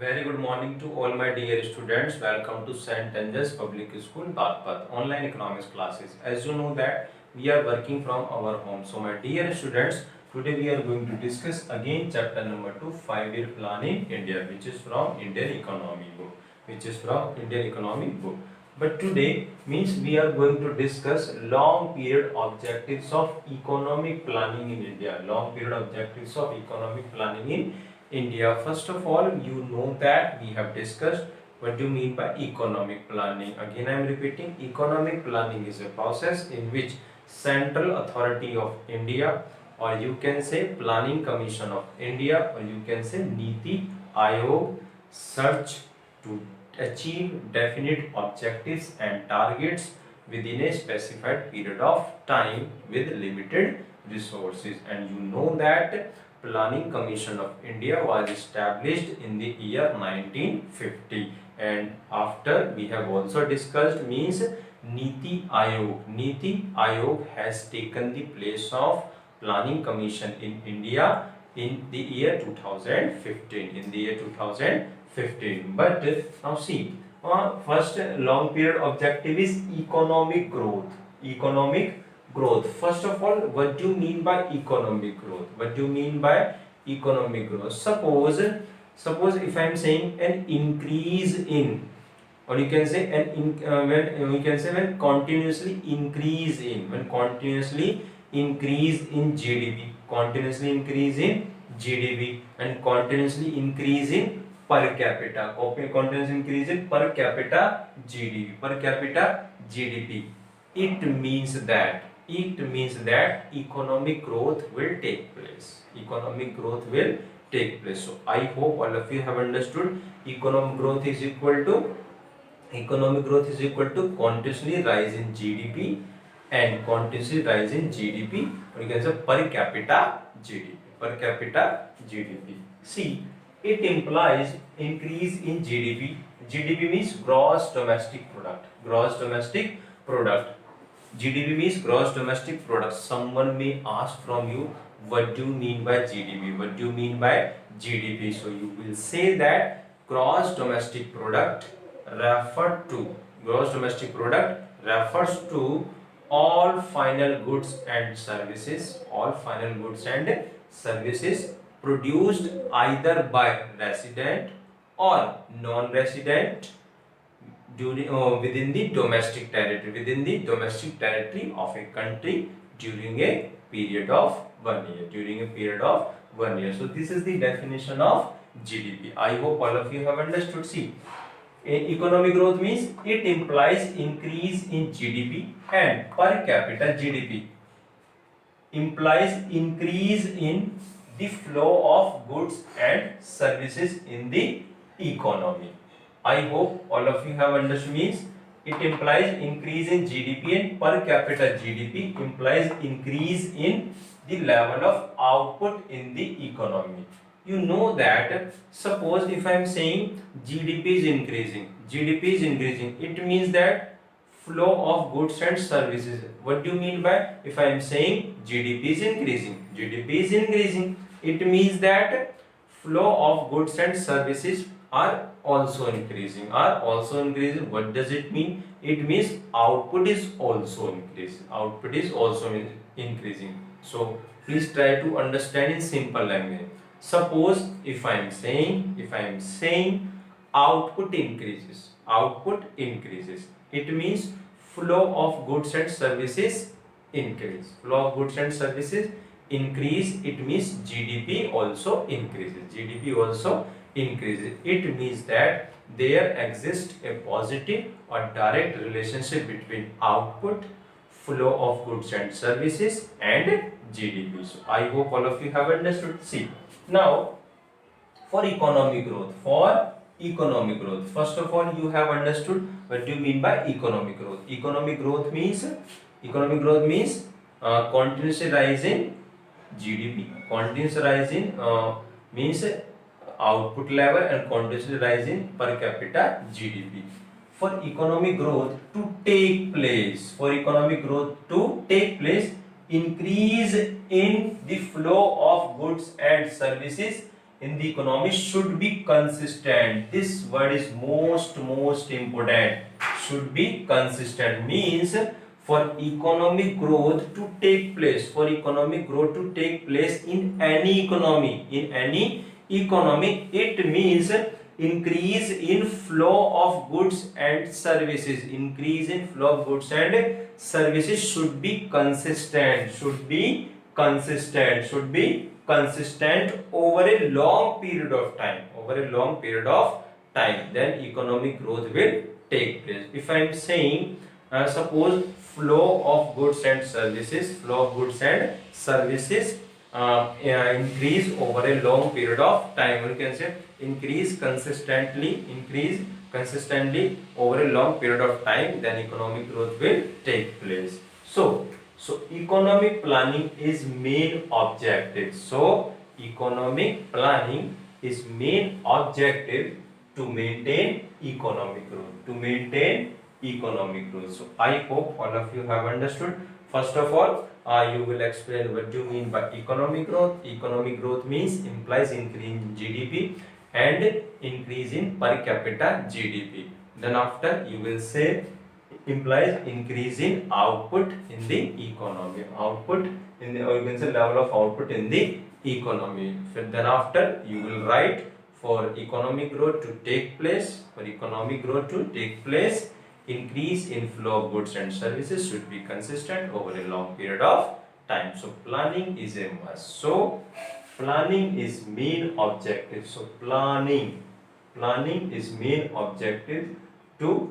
Very good morning to all my dear students. Welcome to St. Angel's Public School, Bagpat, online economics classes. As you know that we are working from our home. So my dear students, today we are going to discuss again chapter number 2, 5-year plan in India, which is from Indian economy book. But today means we are going to discuss long period objectives of economic planning in India. Long period objectives of economic planning in India. First of all, you know that we have discussed what do you mean by economic planning. Again, I am repeating, economic planning is a process in which Central Authority of India, or you can say Planning Commission of India, or you can say Niti Aayog, search to achieve definite objectives and targets within a specified period of time with limited resources. And you know that Planning Commission of India was established in the year 1950, and after we have also discussed means Niti Aayog. Niti Aayog has taken the place of Planning Commission in India in the year 2015. But now see, first long period objective is economic growth. First of all, what do you mean by economic growth? Suppose if I am saying an increase in, or you can say when continuously increase in, and continuously increase in per capita, GDP. It means that economic growth will take place. So I hope all of you have understood economic growth is equal to continuously rise in GDP, and continuously rise in GDP, or you can say per capita GDP. See, it implies increase in GDP. GDP means gross domestic product. GDP means gross domestic product. Someone may ask from you, what do you mean by GDP? So you will say that gross domestic product refers to all final goods and services produced either by resident or non-resident within the domestic territory of a country during a period of 1 year. So this is the definition of GDP. I hope all of you have understood. See, economic growth means it implies increase in GDP, and per capita GDP implies increase in the flow of goods and services in the economy. I hope all of you have understood. Means it implies increase in GDP, and per capita GDP implies increase in the level of output in the economy. You know that suppose if I am saying GDP is increasing, it means that flow of goods and services. What do you mean by if I am saying GDP is increasing? It means that flow of goods and services are also increasing. What does it mean? It means output is also increasing. So please try to understand in simple language. Suppose if I am saying output increases, it means flow of goods and services increase. It means GDP also increases. It means that there exists a positive or direct relationship between output, flow of goods and services, and GDP. So I hope all of you have understood. See, now for economic growth, first of all you have understood what do you mean by economic growth. Economic growth means continuously rise in GDP, means output level, and continuously rise in per capita GDP. For economic growth to take place, increase in the flow of goods and services in the economy should be consistent. This word is most important. Should be consistent means for economic growth to take place, for economic growth to take place in any economy, it means increase in flow of goods and services. Increase in flow of goods and services should be consistent, should be consistent over a long period of time, then economic growth will take place. If I am saying suppose flow of goods and services, increase over a long period of time, or you can say increase consistently over a long period of time, then economic growth will take place. So economic planning is main objective. So economic planning is main objective to maintain economic growth. So I hope all of you have understood. First of all, you will explain what do you mean by economic growth. Economic growth means implies increase in GDP and increase in per capita GDP. Then after you will say implies increase in output in the economy, or you can say level of output in the economy. Then after you will write for economic growth to take place, increase in flow of goods and services should be consistent over a long period of time. So planning is a must. So planning is main objective. So planning is main objective to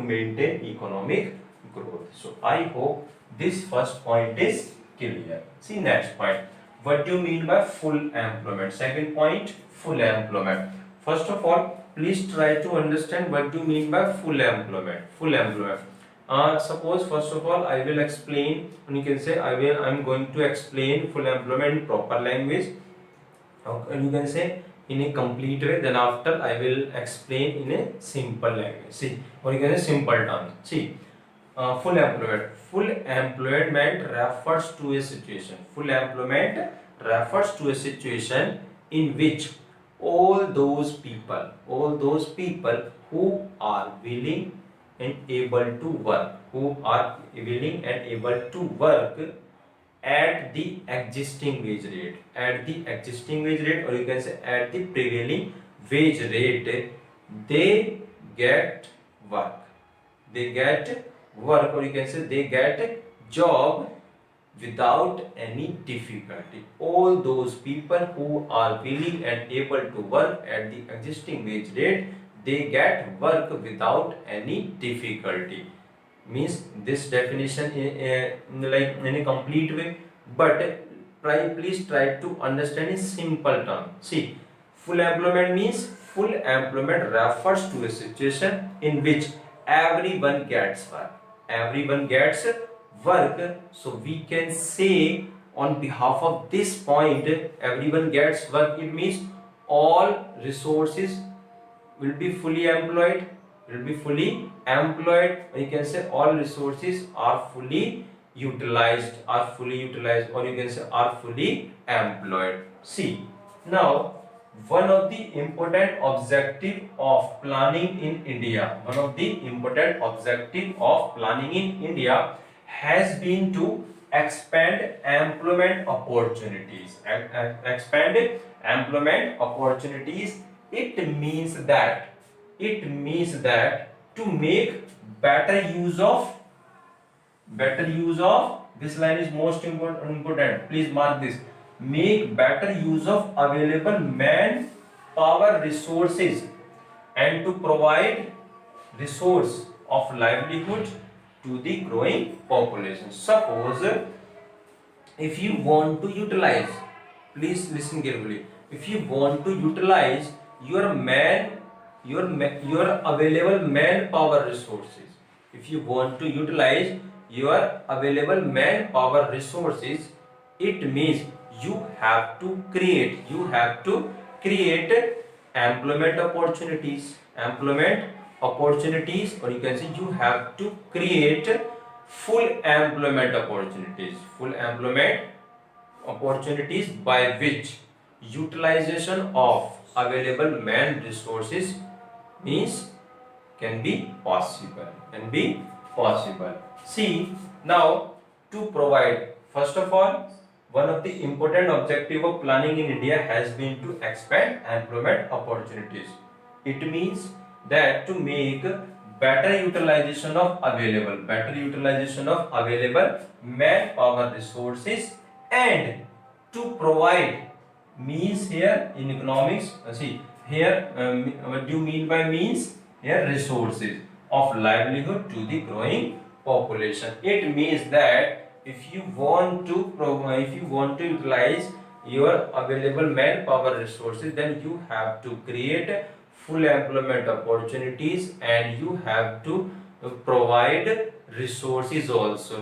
maintain economic growth. So I hope this first point is clear. See next point. What do you mean by full employment? Second point, full employment. First of all, please try to understand what do you mean by full employment. Suppose first of all I will explain, and you can say I'm going to explain full employment in proper language, and you can say in a complete way. Then after I will explain in a simple language. See, or you can say simple terms. See, full employment. Full employment refers to a situation. Full employment refers to a situation in which all those people who are willing and able to work, at the existing wage rate, or you can say at the prevailing wage rate, they get work, or you can say they get job without any difficulty. All those people who are willing and able to work at the existing wage rate, they get work without any difficulty. Means this definition like in a complete way, but please try to understand in simple term. See, full employment means full employment refers to a situation in which everyone gets work. So we can say on behalf of this point, everyone gets work. It means all resources will be fully employed, you can say all resources are fully utilized, or you can say are fully employed. See, now one of the important objective of planning in India, has been to expand employment opportunities. It means that to make better use of this line is most important. Please mark this. Make better use of available manpower resources and to provide resource of livelihood to the growing population. Suppose if you want to utilize, please listen carefully, if you want to utilize your available manpower resources, it means you have to create employment opportunities, or you can say you have to create full employment opportunities by which utilization of available man resources means can be possible. See, now to provide, first of all, one of the important objective of planning in India has been to expand employment opportunities. It means that to make better utilization of available manpower resources, and to provide means here in economics, see here, what do you mean by means? Here, resources of livelihood to the growing population. It means that if you want to provide, if you want to utilize your available manpower resources, then you have to create full employment opportunities, and you have to provide resources also